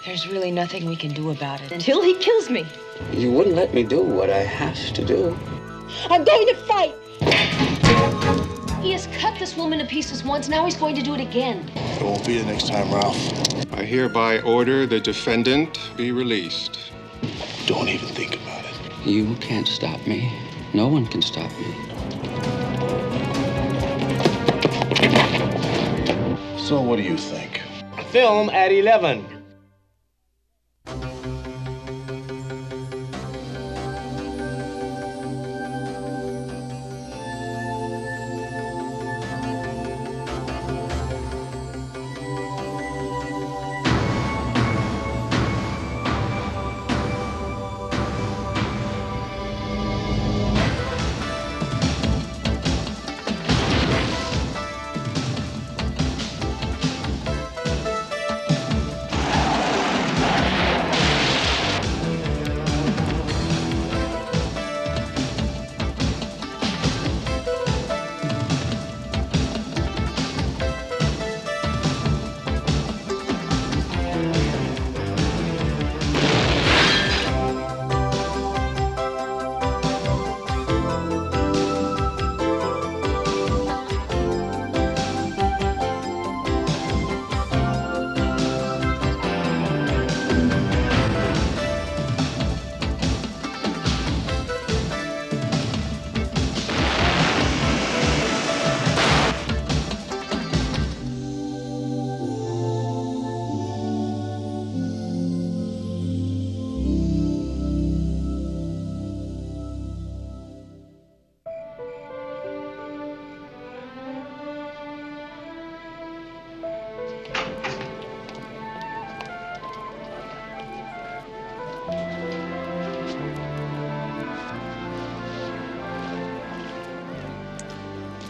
There's really nothing we can do about it until he kills me. You wouldn't let me do what I have to do. I'm going to fight! He has cut this woman to pieces once, now he's going to do it again. It won't be the next time, Ralph. I hereby order the defendant be released. Don't even think about it. You can't stop me. No one can stop me. So what do you think? Film at 11.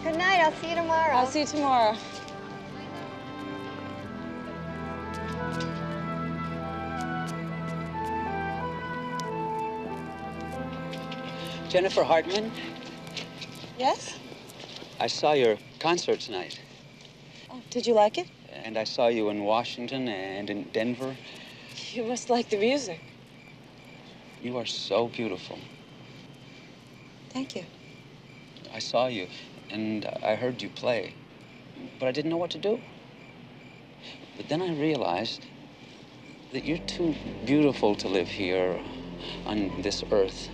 Good night. I'll see you tomorrow. I'll see you tomorrow. Jennifer Hartman, Yes? I saw your concert tonight. Oh, did you like it? And I saw you in Washington and in Denver. You must like the music. You are so beautiful. Thank you. I saw you, and I heard you play, but I didn't know what to do. But then I realized that you're too beautiful to live here on this earth,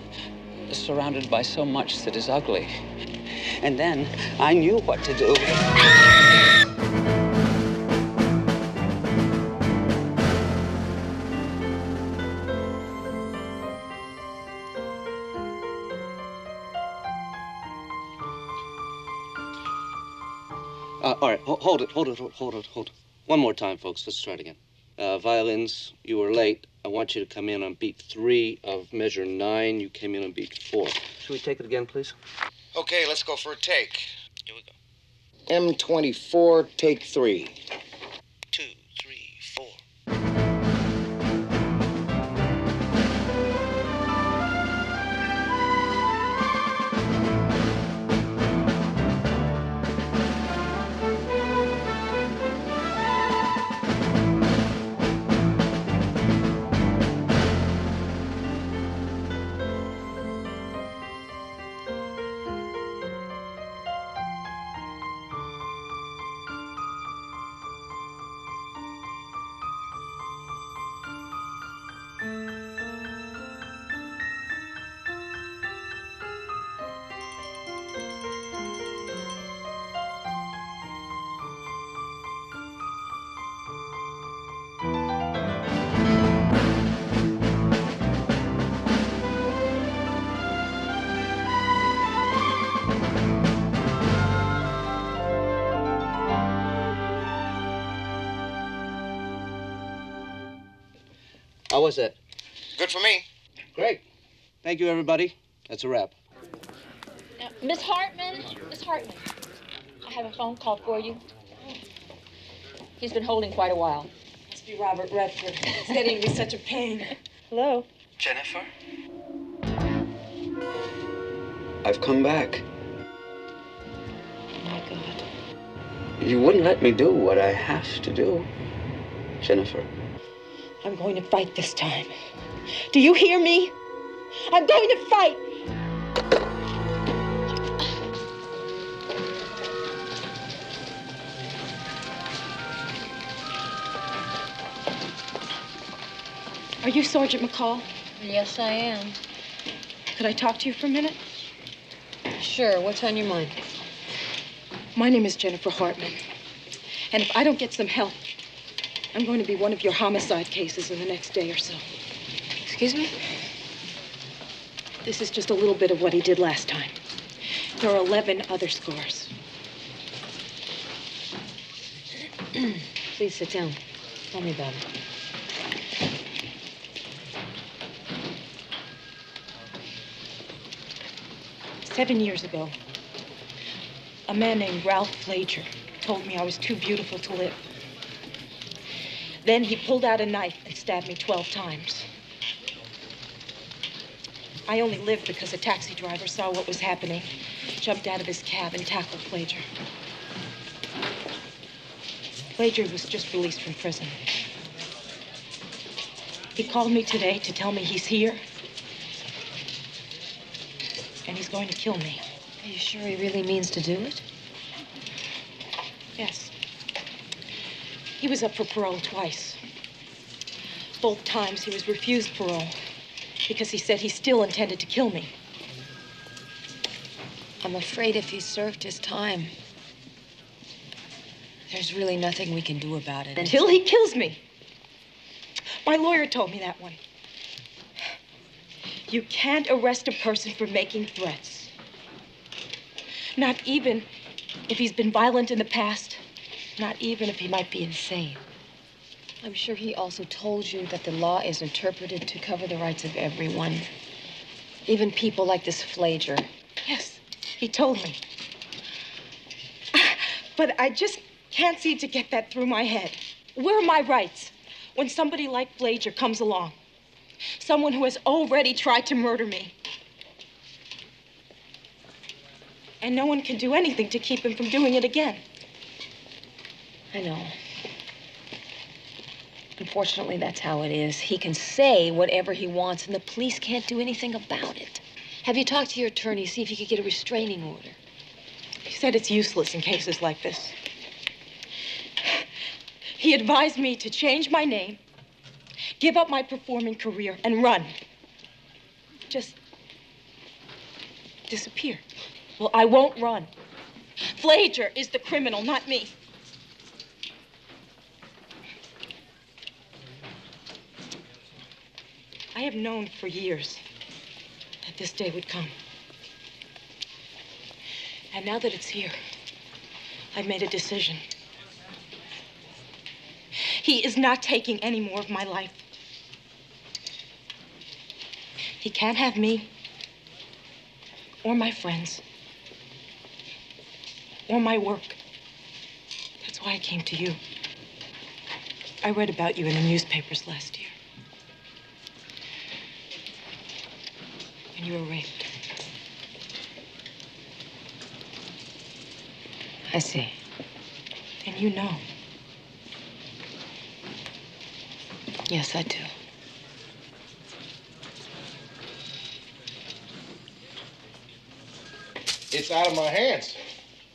surrounded by so much that is ugly. And then I knew what to do. All right, hold it. One more time, folks. Let's try it again. Violins, you were late. I want you to come in on beat 3 of measure 9. You came in on beat 4. Should we take it again, please? Okay, let's go for a take. Here we go. M24, take 3. 2, 3, 4. How was that? Good for me. Great. Thank you, everybody. That's a wrap. Miss Hartman, I have a phone call for you. He's been holding quite a while. Must be Robert Redford. It's getting to be such a pain. Hello? Jennifer? I've come back. Oh, my God. You wouldn't let me do what I have to do, Jennifer. I'm going to fight this time. Do you hear me? I'm going to fight! Are you Sergeant McCall? Yes, I am. Could I talk to you for a minute? Sure. What's on your mind? My name is Jennifer Hartman. And if I don't get some help, I'm going to be one of your homicide cases in the next day or so. Excuse me? This is just a little bit of what he did last time. There are 11 other scars. Please sit down. Tell me about it. 7 years ago, a man named Ralph Flager told me I was too beautiful to live. Then he pulled out a knife and stabbed me 12 times. I only lived because a taxi driver saw what was happening, jumped out of his cab and tackled Flager. Flager was just released from prison. He called me today to tell me he's here. And he's going to kill me. Are you sure he really means to do it? Yes. He was up for parole twice. Both times he was refused parole because he said he still intended to kill me. I'm afraid if he served his time, there's really nothing we can do about it. Until he kills me. My lawyer told me that one. You can't arrest a person for making threats. Not even if he's been violent in the past. Not even if he might be insane. I'm sure he also told you that the law is interpreted to cover the rights of everyone. Even people like this Flager. Yes, he told me. But I just can't seem to get that through my head. Where are my rights when somebody like Flager comes along? Someone who has already tried to murder me. And no one can do anything to keep him from doing it again. I know. Unfortunately, that's how it is. He can say whatever he wants, and the police can't do anything about it. Have you talked to your attorney, see if you could get a restraining order? He said it's useless in cases like this. He advised me to change my name, give up my performing career, and run. Just disappear. Well, I won't run. Flager is the criminal, not me. I have known for years that this day would come. And now that it's here, I've made a decision. He is not taking any more of my life. He can't have me, or my friends, or my work. That's why I came to you. I read about you in the newspapers last year. When you were raped. I see. And you know. Yes, I do. It's out of my hands.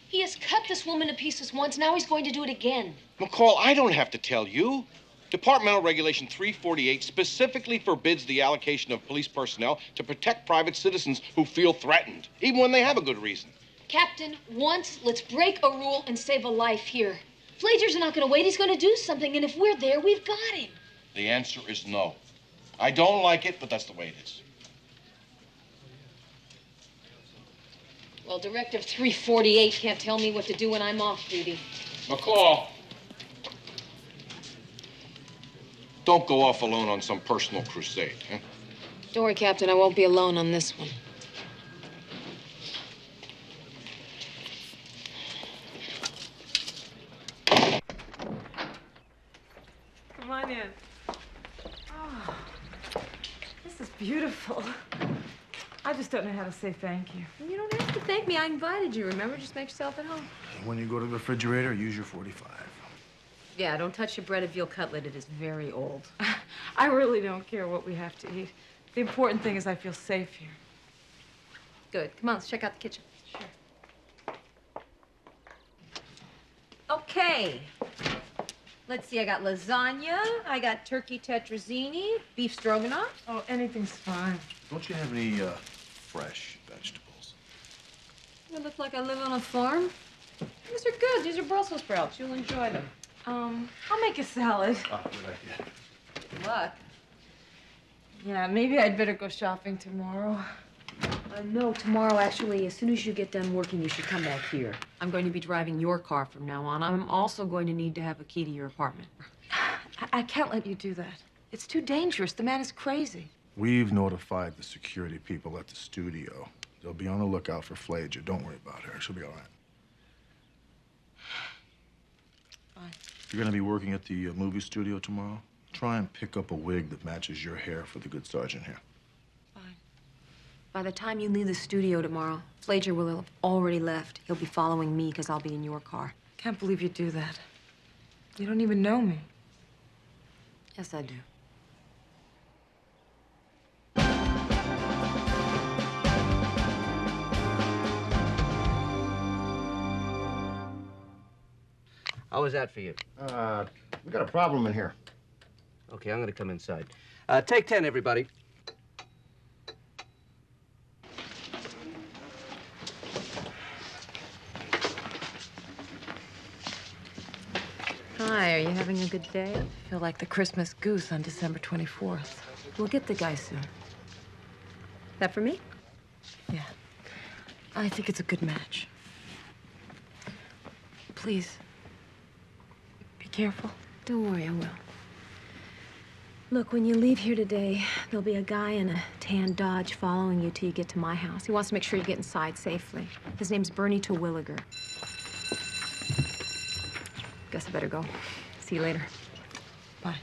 He has cut this woman to pieces once. Now he's going to do it again. McCall, I don't have to tell you. Departmental Regulation 348 specifically forbids the allocation of police personnel to protect private citizens who feel threatened, even when they have a good reason. Captain, once, let's break a rule and save a life here. Flager's not going to wait. He's going to do something, and if we're there, we've got him. The answer is no. I don't like it, but that's the way it is. Well, Directive 348 can't tell me what to do when I'm off duty. McCall. Don't go off alone on some personal crusade, huh? Don't worry, Captain. I won't be alone on this one. Come on in. Oh, this is beautiful. I just don't know how to say thank you. You don't have to thank me. I invited you, remember? Just make yourself at home. When you go to the refrigerator, use your 45. Yeah, don't touch your bread of veal cutlet. It is very old. I really don't care what we have to eat. The important thing is I feel safe here. Good. Come on, let's check out the kitchen. Sure. Okay. Let's see, I got lasagna, I got turkey tetrazzini, beef stroganoff. Oh, anything's fine. Don't you have any fresh vegetables? You look like I live on a farm. These are good. These are Brussels sprouts. You'll enjoy them. I'll make a salad. Ah, good idea. Good luck. Yeah, maybe I'd better go shopping tomorrow. No, tomorrow, actually, as soon as you get done working, you should come back here. I'm going to be driving your car from now on. I'm also going to need to have a key to your apartment. I can't let you do that. It's too dangerous. The man is crazy. We've notified the security people at the studio. They'll be on the lookout for Flager. Don't worry about her. She'll be all right. Fine. You're gonna be working at the movie studio tomorrow? Try and pick up a wig that matches your hair for the good sergeant here. Fine. By the time you leave the studio tomorrow, Flager will have already left. He'll be following me because I'll be in your car. Can't believe you do that. You don't even know me. Yes, I do. How was that for you? We got a problem in here. Okay, I'm gonna come inside. Take 10, everybody. Hi, are you having a good day? I feel like the Christmas goose on December 24th. We'll get the guy soon. That for me? Yeah. I think it's a good match. Please. Be careful. Don't worry, I will. Look, when you leave here today, there'll be a guy in a tan Dodge following you till you get to my house. He wants to make sure you get inside safely. His name's Bernie Terwilliger. Guess I better go. See you later. Bye.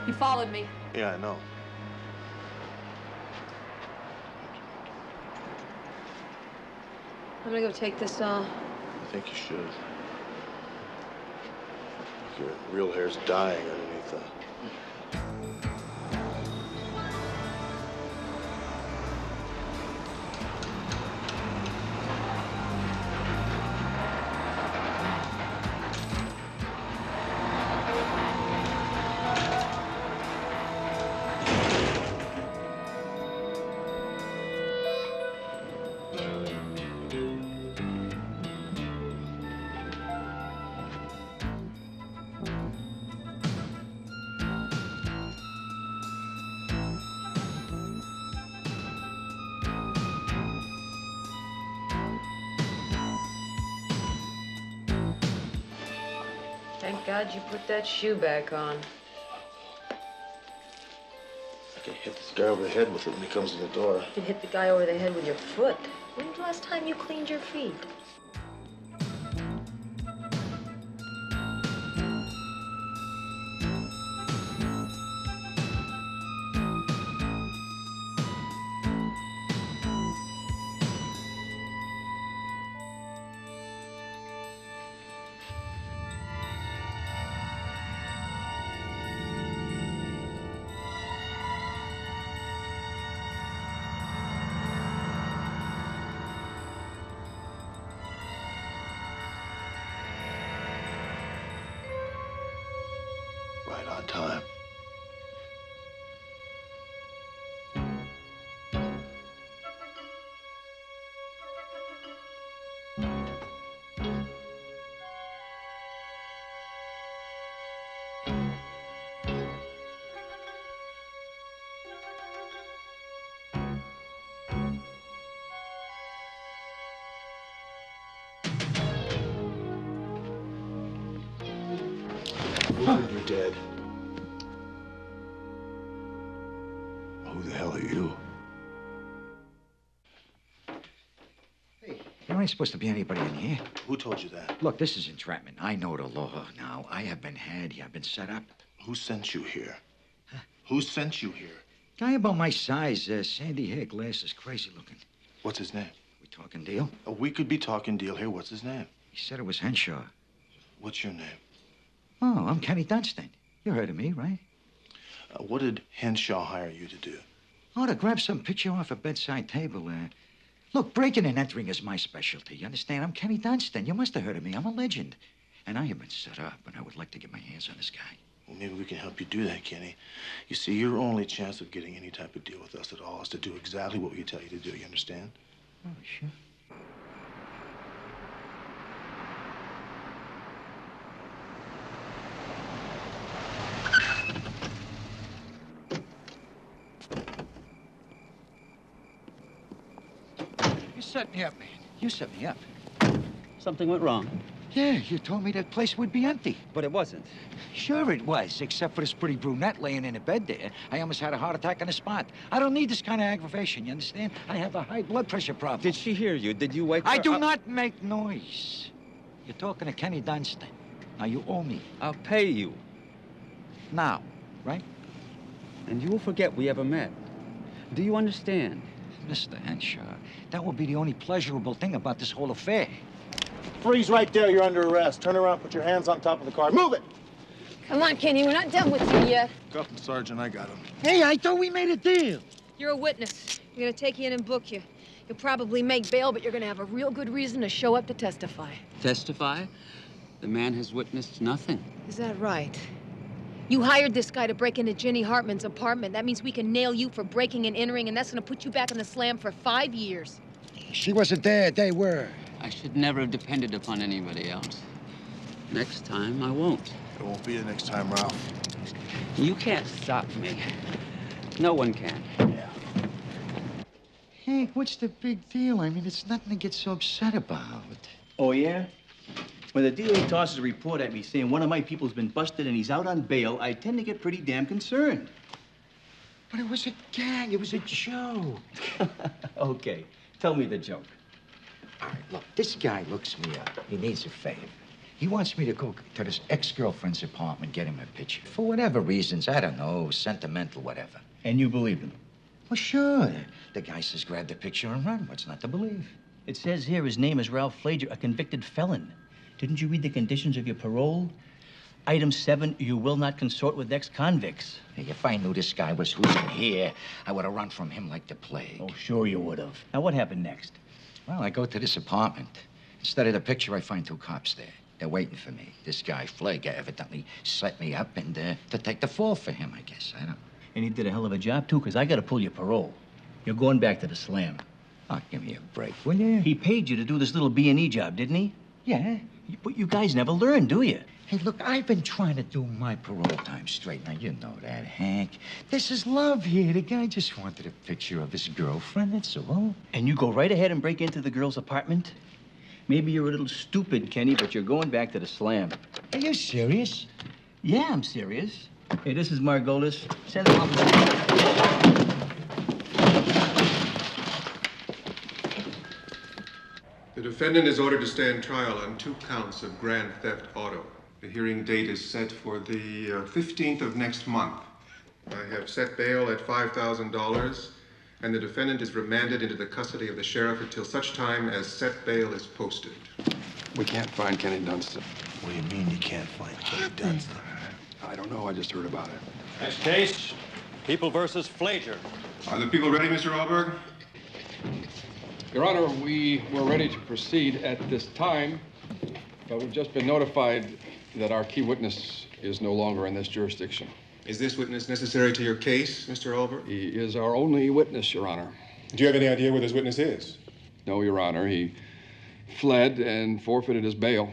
He followed me. Yeah, I know. I'm gonna go take this off. I think you should. Your real hair's dying underneath that. Thank God you put that shoe back on. I can hit this guy over the head with it when he comes in the door. You can hit the guy over the head with your foot. When's the last time you cleaned your feet? about time. You're dead. Who the hell are you? There ain't supposed to be anybody in here. Who told you that? Look, this is entrapment. I know the law now. I have been had here. I've been set up. Who sent you here? Huh? Who sent you here? Guy about my size, sandy hair, glasses, crazy looking. What's his name? We talking deal? We could be talking deal here. What's his name? He said it was Henshaw. What's your name? Oh, I'm Kenny Dunstan. You heard of me, right? What did Henshaw hire you to do? Oh, to grab some picture off a bedside table. Look, breaking and entering is my specialty. You understand? I'm Kenny Dunstan. You must have heard of me. I'm a legend. And I have been set up, and I would like to get my hands on this guy. Well, maybe we can help you do that, Kenny. You see, your only chance of getting any type of deal with us at all is to do exactly what we tell you to do. You understand? Oh, sure. You set me up, man. You set me up. Something went wrong. Yeah, you told me that place would be empty. But it wasn't. Sure it was, except for this pretty brunette laying in a bed there. I almost had a heart attack on the spot. I don't need this kind of aggravation, you understand? I have a high blood pressure problem. Did she hear you? Did you wake her I do up? not make noise. You're talking to Kenny Dunstan. Now, you owe me. I'll pay you. Now, right? And you will forget we ever met. Do you understand? Mr. Henshaw, that will be the only pleasurable thing about this whole affair. Freeze right there. You're under arrest. Turn around, put your hands on top of the car. Move it! Come on, Kenny, we're not done with you yet. Cuff him, Sergeant. I got him. Hey, I thought we made a deal. You're a witness. We're gonna take you in and book you. You'll probably make bail, but you're gonna have a real good reason to show up to testify. Testify? The man has witnessed nothing. Is that right? You hired this guy to break into Jenny Hartman's apartment. That means we can nail you for breaking and entering, and that's gonna put you back in the slam for 5 years. She wasn't there. They were. I should never have depended upon anybody else. Next time, I won't. It won't be the next time, Ralph. You can't stop me. No one can. Yeah. Hank, what's the big deal? I mean, it's nothing to get so upset about. Oh, yeah? When the DA tosses a report at me saying one of my people's been busted and he's out on bail, I tend to get pretty damn concerned. But it was a gag. It was a joke. Okay, tell me the joke. All right, look, this guy looks me up. He needs a favor. He wants me to go to this ex-girlfriend's apartment, get him a picture. For whatever reasons, I don't know, sentimental, whatever. And you believed him? Well, sure. The guy says grab the picture and run. What's not to believe? It says here his name is Ralph Flager, a convicted felon. Didn't you read the conditions of your parole? Item 7, you will not consort with ex-convicts. Hey, if I knew this guy was who's in here, I would have run from him like the plague. Oh, sure you would have. Now, what happened next? Well, I go to this apartment. Instead of the picture, I find 2 cops there. They're waiting for me. This guy, Flager, evidently set me up and to take the fall for him, I guess. I don't... And he did a hell of a job, too, because I got to pull your parole. You're going back to the slam. Oh, give me a break, will you? He paid you to do this little B&E job, didn't he? Yeah. But you guys never learn, do you? Hey, look, I've been trying to do my parole time straight. Now, you know that, Hank. This is love here. The guy just wanted a picture of his girlfriend, that's all. And you go right ahead and break into the girl's apartment? Maybe you're a little stupid, Kenny, but you're going back to the slam. Are you serious? Yeah, I'm serious. Hey, this is Margolis. Send him up. The defendant is ordered to stand trial on 2 counts of grand theft auto. The hearing date is set for the 15th of next month. I have set bail at $5,000, and the defendant is remanded into the custody of the sheriff until such time as set bail is posted. We can't find Kenny Dunstan. What do you mean you can't find Kenny Dunstan? I don't know. I just heard about it. Next case, People versus Flager. Are the people ready, Mr. Alberg? Your Honor, we were ready to proceed at this time, but we've just been notified that our key witness is no longer in this jurisdiction. Is this witness necessary to your case, Mr. Albert? He is our only witness, Your Honor. Do you have any idea where this witness is? No, Your Honor. He fled and forfeited his bail.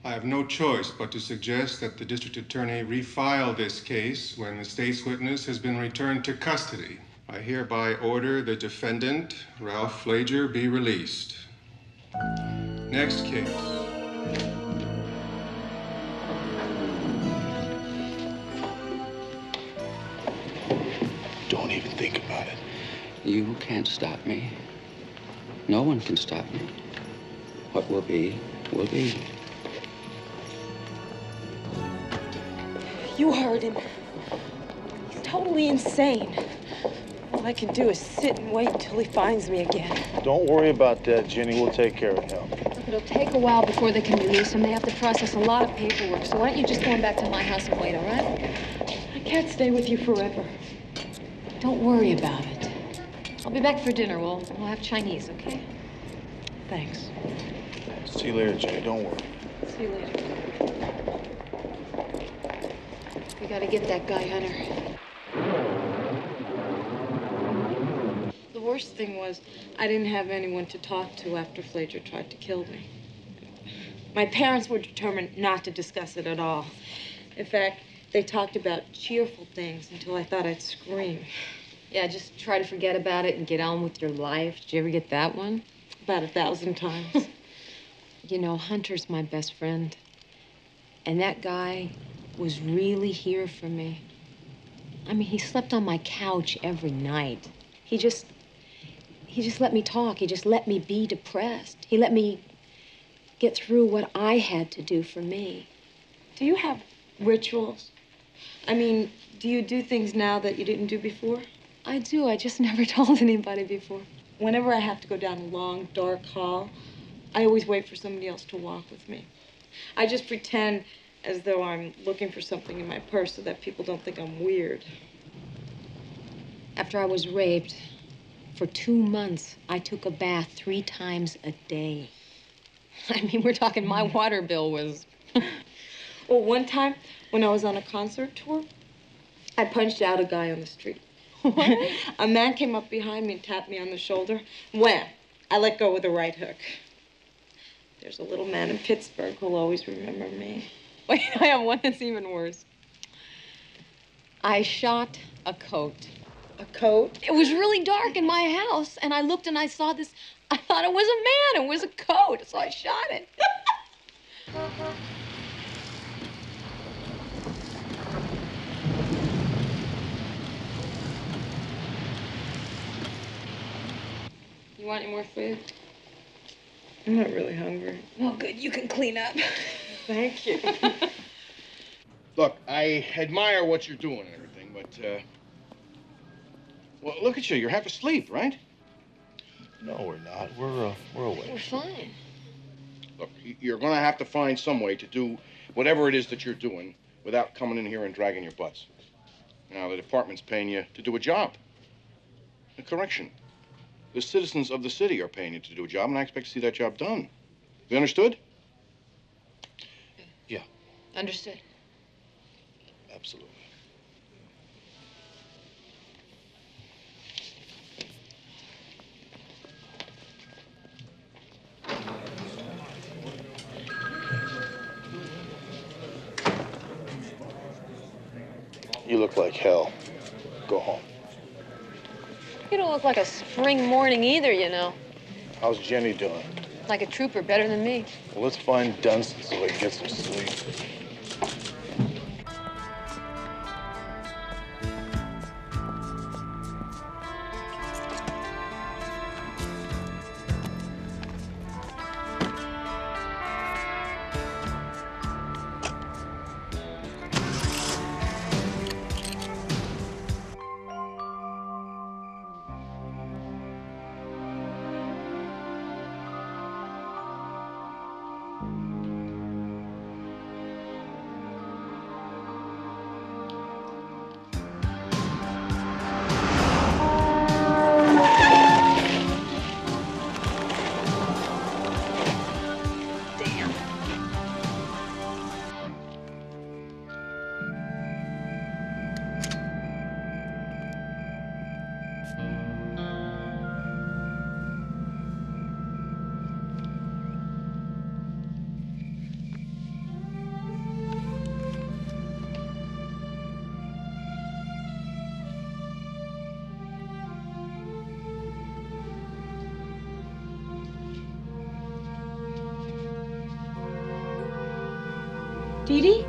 I have no choice but to suggest that the district attorney refile this case when the state's witness has been returned to custody. I hereby order the defendant, Ralph Flager, be released. Next case. Don't even think about it. You can't stop me. No one can stop me. What will be, will be. You heard him. He's totally insane. All I can do is sit and wait until he finds me again. Don't worry about that, Jenny. We'll take care of him. It'll take a while before they can release him. They have to process a lot of paperwork. So why don't you just go on back to my house and wait, all right? I can't stay with you forever. Don't worry about it. I'll be back for dinner. We'll have Chinese, okay? Thanks. See you later, Jenny. Don't worry. See you later. We gotta get that guy, Hunter. The worst thing was I didn't have anyone to talk to after Flager tried to kill me. My parents were determined not to discuss it at all. In fact, they talked about cheerful things until I thought I'd scream. Yeah, just try to forget about it and get on with your life. Did you ever get that one? About 1,000 times. You know, Hunter's my best friend. And that guy was really here for me. I mean, he slept on my couch every night. He just let me talk. He just let me be depressed. He let me get through what I had to do for me. Do you have rituals? I mean, do you do things now that you didn't do before? I do. I just never told anybody before. Whenever I have to go down a long, dark hall, I always wait for somebody else to walk with me. I just pretend as though I'm looking for something in my purse so that people don't think I'm weird. After I was raped, for 2 months, I took a bath 3 times a day. I mean, we're talking my water bill was... Well, one time, when I was on a concert tour, I punched out a guy on the street. What? A man came up behind me and tapped me on the shoulder. Wham! I let go with a right hook. There's a little man in Pittsburgh who'll always remember me. Wait, I have one that's even worse. I shot a coat. A coat? It was really dark in my house, and I looked and I saw this. I thought it was a man. It was a coat, so I shot it. You want any more food? I'm not really hungry. Well, good. You can clean up. Thank you. Look, I admire what you're doing and everything, but, well, look at you. You're half asleep, right? No, we're not. We're awake. We're fine. Look, you're going to have to find some way to do whatever it is that you're doing without coming in here and dragging your butts. Now, the department's paying you to do a job. A correction. The citizens of the city are paying you to do a job, and I expect to see that job done. You understood? Yeah. Understood. Absolutely. You look like hell. Go home. You don't look like a spring morning either, you know. How's Jenny doing? Like a trooper, better than me. Well, let's find Dunstan so he can get some sleep. Dee Dee?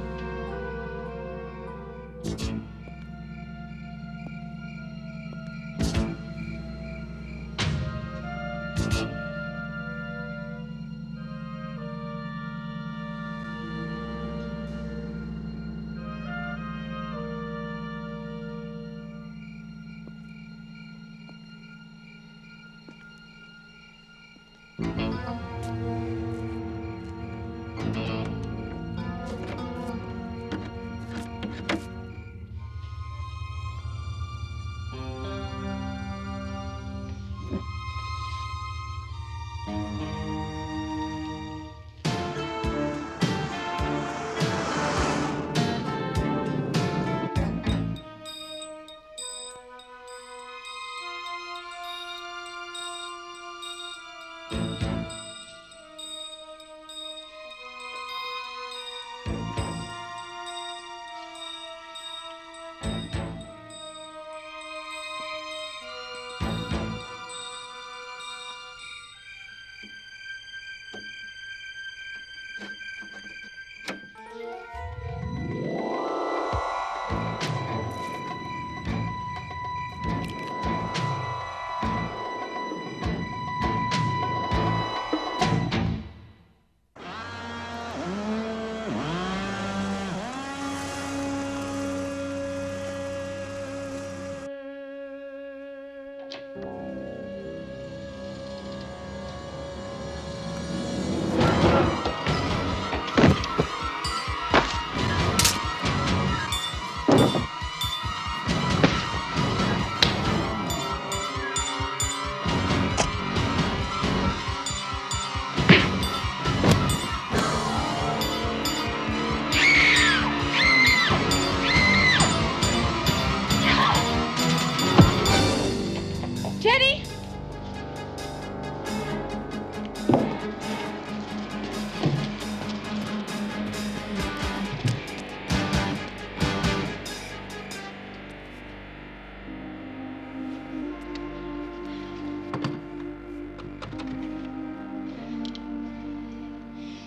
Teddy?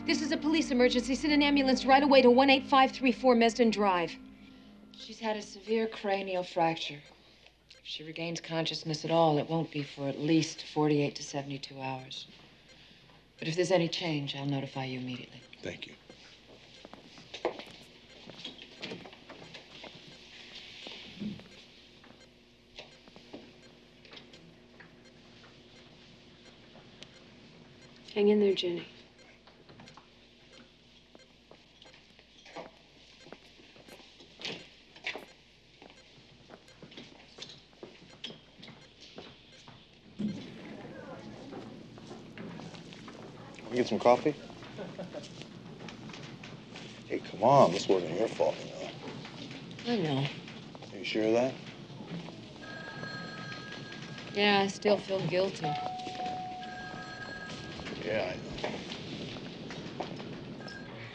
This is a police emergency. Send an ambulance right away to 18534 Mesden Drive. She's had a severe cranial fracture. If she regains consciousness at all, it won't be for at least 48 to 72 hours. But if there's any change, I'll notify you immediately. Thank you. Hang in there, Jenny. We get some coffee? Hey, come on. This wasn't your fault, you know. I know. Are you sure of that? Yeah, I still feel guilty. Yeah, I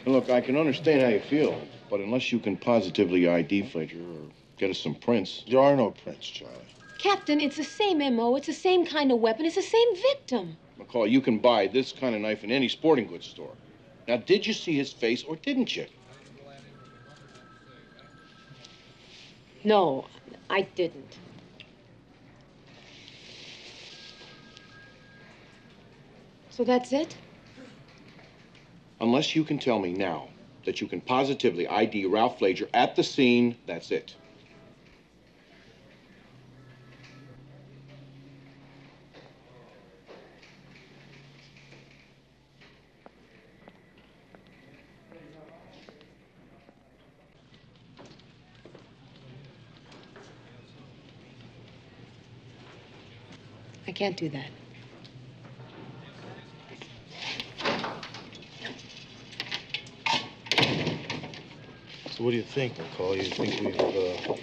know. Look, I can understand how you feel, but unless you can positively ID Flager or get us some prints... There are no prints, Charlie. Captain, it's the same MO. It's the same kind of weapon. It's the same victim. McCall, you can buy this kind of knife in any sporting goods store. Now, did you see his face or didn't you? No, I didn't. So that's it? Unless you can tell me now that you can positively ID Ralph Flager at the scene, that's it. I can't do that. So what do you think, McCall? You think we've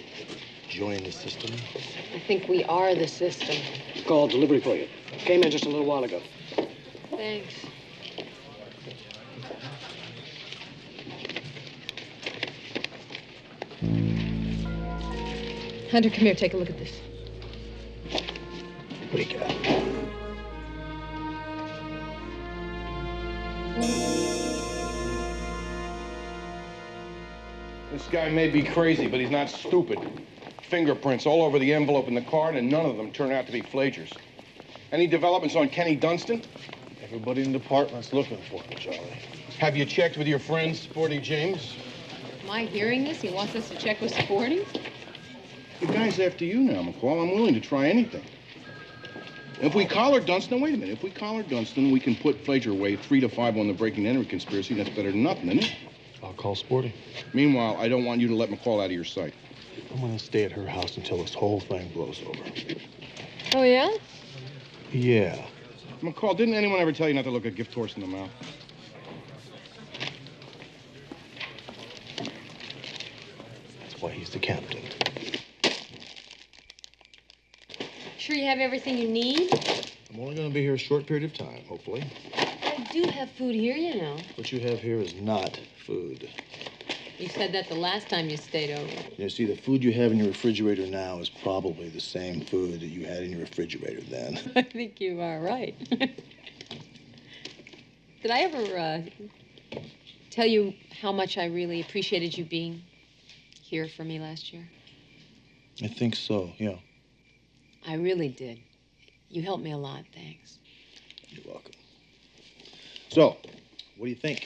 joined the system? I think we are the system. Call delivery for you. Came in just a little while ago. Thanks. Hunter, come here. Take a look at this. What do you got? guy may be crazy, but he's not stupid. Fingerprints all over the envelope in the card, and none of them turn out to be Flagers. Any developments on Kenny Dunstan? Everybody in the department's looking for him, Charlie. Have you checked with your friend, Sporty James? Am I hearing this? He wants us to check with Sporty? The guy's after you now, McCall. I'm willing to try anything. If we collar Dunstan, wait a minute. If we collar Dunstan, we can put Flager away 3 to 5 on the breaking and entering conspiracy. That's better than nothing, isn't it? I'll call Sporty. Meanwhile, I don't want you to let McCall out of your sight. I'm gonna stay at her house until this whole thing blows over. Oh, yeah? Yeah. McCall, didn't anyone ever tell you not to look a gift horse in the mouth? That's why he's the captain. Sure you have everything you need? I'm only gonna be here a short period of time, hopefully. I do have food here, you know. What you have here is not food. You said that the last time you stayed over. You see, the food you have in your refrigerator now is probably the same food that you had in your refrigerator then. I think you are right. Did I ever tell you how much I really appreciated you being here for me last year? I think so, yeah. I really did. You helped me a lot, thanks. You're welcome. So, what do you think?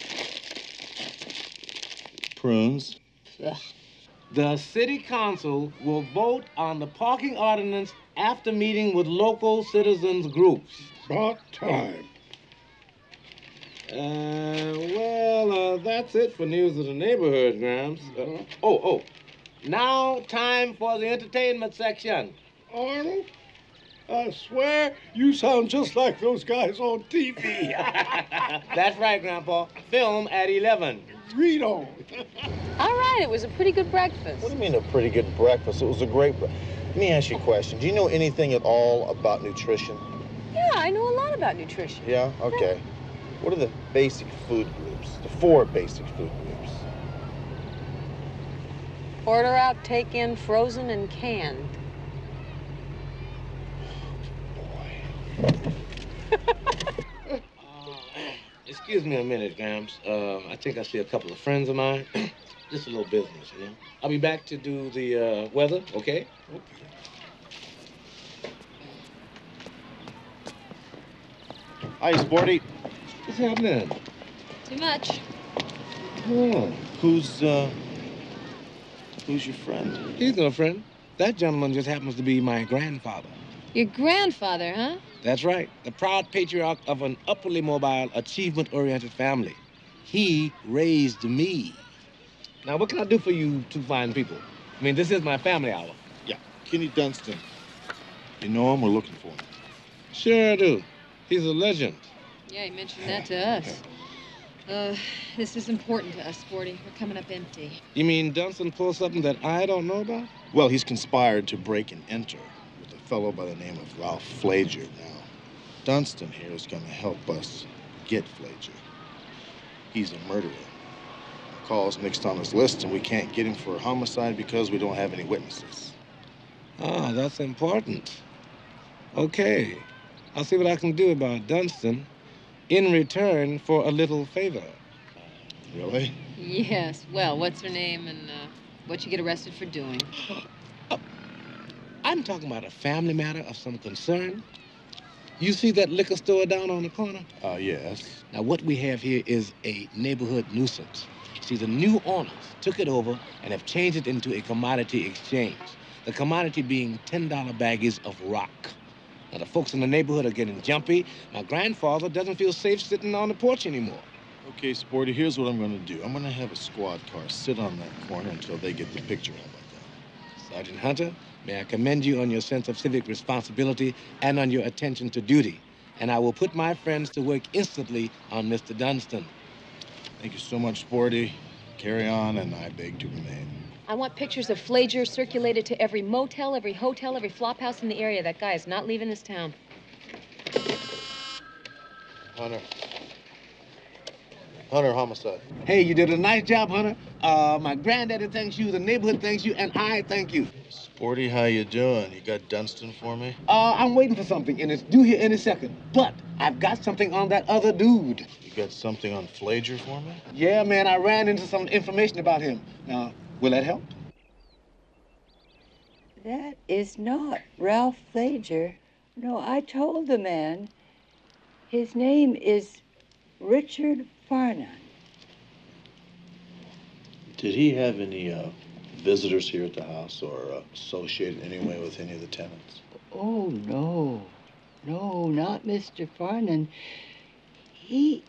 Prunes? Ugh. The city council will vote on the parking ordinance after meeting with local citizens groups. About time. That's it for news of the neighborhood, Grams. Now time for the entertainment section. Arnold, I swear you sound just like those guys on TV. That's right, Grandpa. Film at 11. Read on. All right, it was a pretty good breakfast. What do you mean a pretty good breakfast? It was a great Let me ask you a question. Do you know anything at all about nutrition? Yeah, I know a lot about nutrition. Yeah? Okay. What are the basic food groups? The 4 basic food groups. Order out, take in, frozen, and canned. Excuse me a minute, Grams. I think I see a couple of friends of mine. Just a little business, you know. I'll be back to do the weather, okay? Hi, Sporty. What's happening? Too much. Oh. Who's your friend? He's no friend. That gentleman just happens to be my grandfather. Your grandfather, huh? That's right. The proud patriarch of an upwardly mobile, achievement-oriented family. He raised me. Now, what can I do for you two fine people? I mean, this is my family hour. Yeah, Kenny Dunstan. You know him? We're looking for him. Sure I do. He's a legend. Yeah, he mentioned that to us. This is important to us, Sporty. We're coming up empty. You mean Dunstan pulled something that I don't know about? Well, he's conspired to break and enter with a fellow by the name of Ralph Flager. Now, Dunstan here is going to help us get Flager. He's a murderer. McCall's next on his list, and we can't get him for a homicide because we don't have any witnesses. Ah, that's important. Okay. I'll see what I can do about Dunstan in return for a little favor. Really? Yes. Well, what's her name and what you get arrested for doing? I'm talking about a family matter of some concern. You see that liquor store down on the corner? Yes. Now, what we have here is a neighborhood nuisance. See, the new owners took it over and have changed it into a commodity exchange. The commodity being $10 baggies of rock. Now, the folks in the neighborhood are getting jumpy. My grandfather doesn't feel safe sitting on the porch anymore. Okay, Sporty, here's what I'm going to do. I'm going to have a squad car sit on that corner until they get the picture. How about that? Sergeant Hunter, may I commend you on your sense of civic responsibility and on your attention to duty. And I will put my friends to work instantly on Mr. Dunstan. Thank you so much, Sporty. Carry on, and I beg to remain. I want pictures of Flager circulated to every motel, every hotel, every flop house in the area. That guy is not leaving this town. Hunter. Hunter, homicide. Hey, you did a nice job, Hunter. My granddaddy thanks you, the neighborhood thanks you, and I thank you. Sporty, how you doing? You got Dunstan for me? I'm waiting for something, and it's due here any second. But I've got something on that other dude. You got something on Flager for me? Yeah, man, I ran into some information about him. Now, Will that help? That is not Ralph Flager. No, I told the man. His name is Richard Farnan. Did he have any visitors here at the house or associated in any way with any of the tenants? Oh, no. No, not Mr. Farnan. He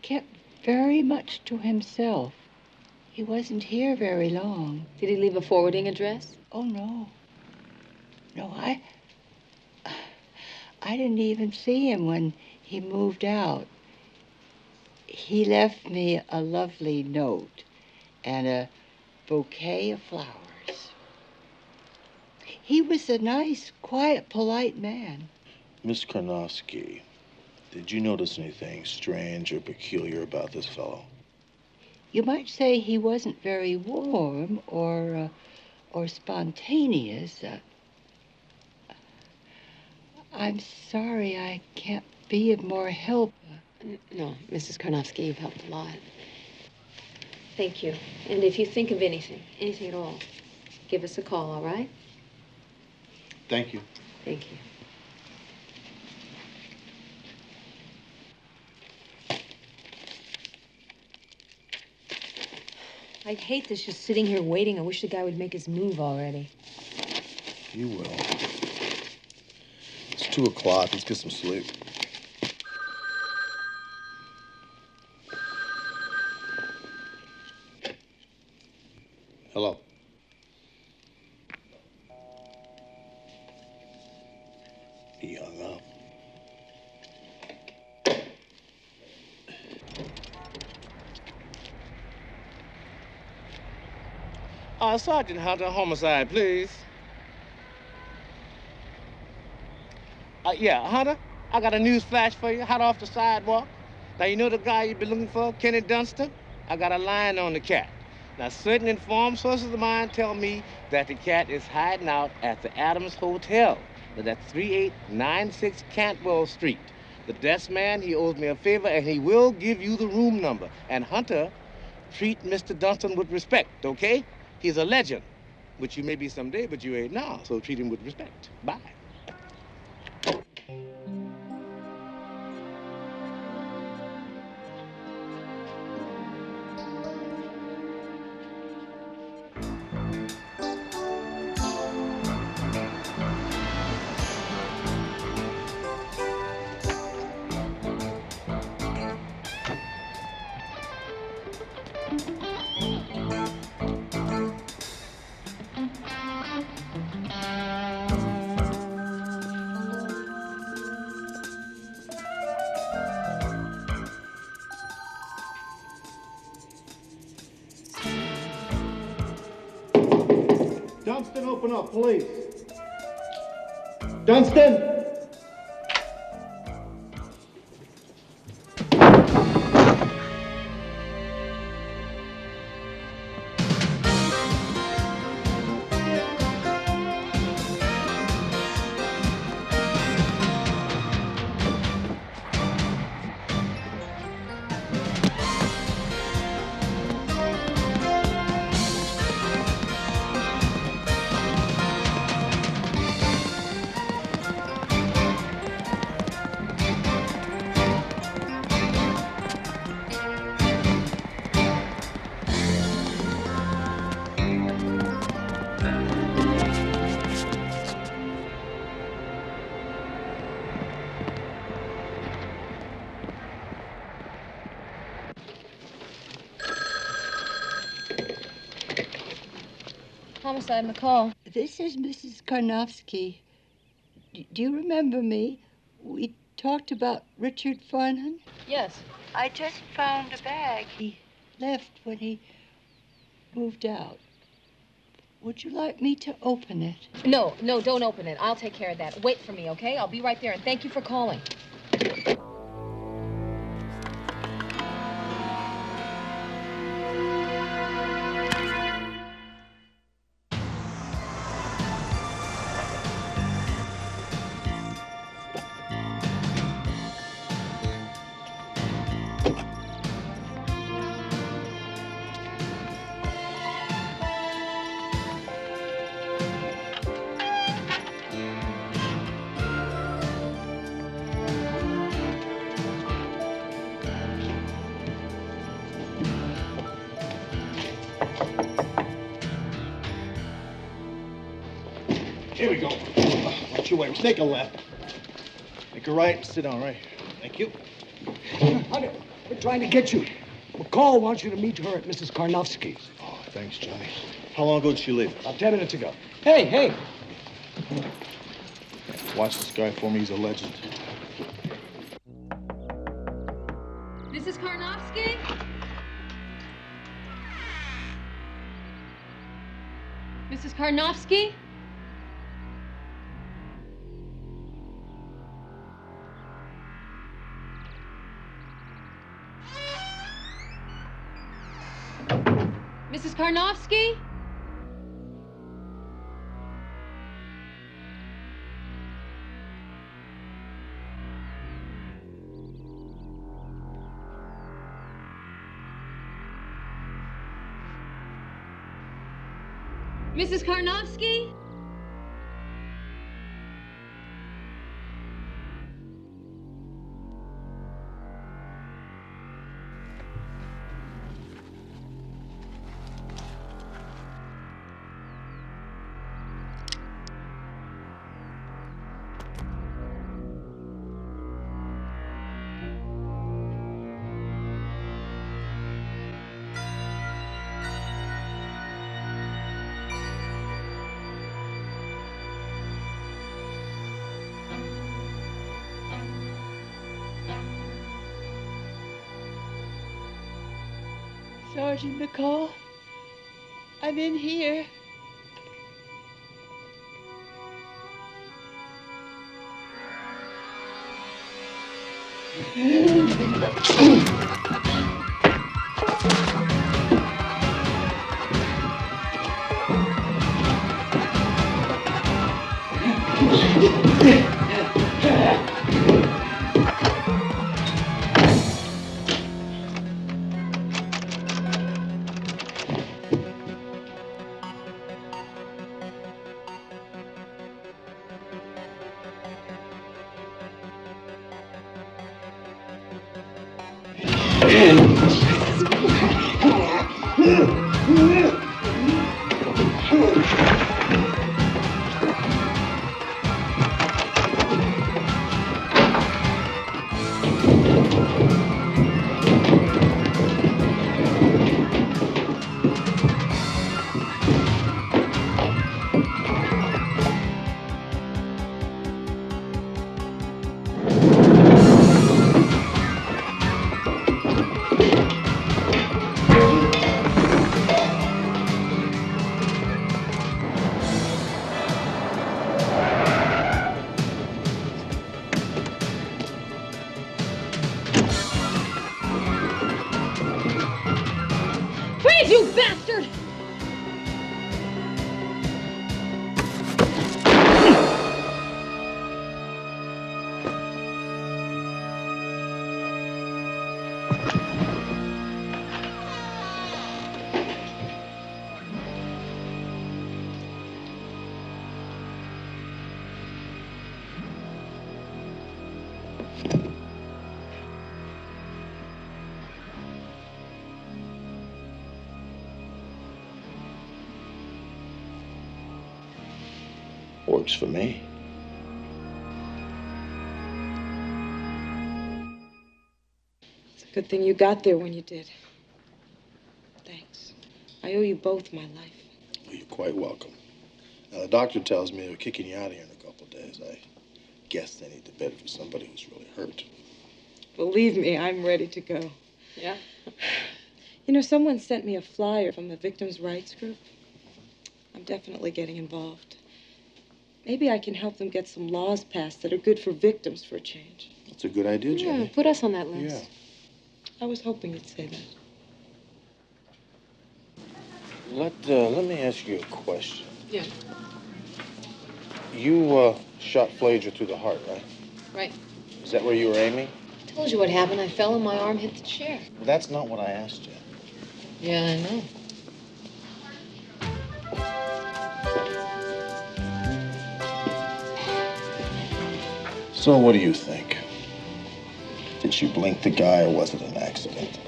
kept very much to himself. He wasn't here very long. Did he leave a forwarding address? Oh, no. No, I didn't even see him when he moved out. He left me a lovely note and a bouquet of flowers. He was a nice, quiet, polite man. Miss Karnofsky, did you notice anything strange or peculiar about this fellow? You might say he wasn't very warm or spontaneous. I'm sorry I can't be of more help. No, Mrs. Karnofsky, you've helped a lot. Thank you. And if you think of anything at all, give us a call, all right? Thank you. Thank you. I hate this just sitting here waiting. I wish the guy would make his move already. You will. It's 2 o'clock. Let's get some sleep. Hello. He hung up. Sergeant Hunter, homicide, please. Yeah, Hunter, I got a news flash for you, hot off the sidewalk. Now, you know the guy you've been looking for, Kenny Dunstan? I got a line on the cat. Now, certain informed sources of mine tell me that the cat is hiding out at the Adams Hotel. That's 3896 Cantwell Street. The desk man, he owes me a favor, and he will give you the room number. And Hunter, treat Mr. Dunstan with respect, okay? He's a legend, which you may be someday, but you ain't now, so treat him with respect. Bye. Dunstan, open up, please. Dunstan! Homicide, McCall. This is Mrs. Karnofsky. Do you remember me? We talked about Richard Farnan. Yes. I just found a bag. He left when he moved out. Would you like me to open it? No, don't open it. I'll take care of that. Wait for me, okay? I'll be right there, and thank you for calling. Here we go. Watch your way. Take a left. Make a right and sit down right here. Thank you. Hunter, we're trying to get you. McCall wants you to meet her at Mrs. Karnofsky's. Oh, thanks, Johnny. How long ago did she leave? About 10 minutes ago. Hey, hey. Watch this guy for me. He's a legend. Mrs. Karnofsky? Mrs. Karnofsky? Mrs. Karnofsky? Mrs. Karnofsky? Sergeant McCall, I'm in here. Freeze, you bastard! Works for me. It's a good thing you got there when you did. Thanks. I owe you both my life. Well, you're quite welcome. Now, the doctor tells me they're kicking you out of here in a couple of days. I guess they need to bed for somebody who's really hurt. Believe me, I'm ready to go. Yeah? You know, someone sent me a flyer from the victims' rights group. I'm definitely getting involved. Maybe I can help them get some laws passed that are good for victims for a change. That's a good idea, Jenny. Yeah, put us on that list. Yeah. I was hoping you'd say that. Let me ask you a question. Yeah. You shot Flager through the heart, right? Right. Is that where you were aiming? I told you what happened. I fell and my arm hit the chair. Well, that's not what I asked you. Yeah, I know. So what do you think? Did she blink the guy or was it an accident?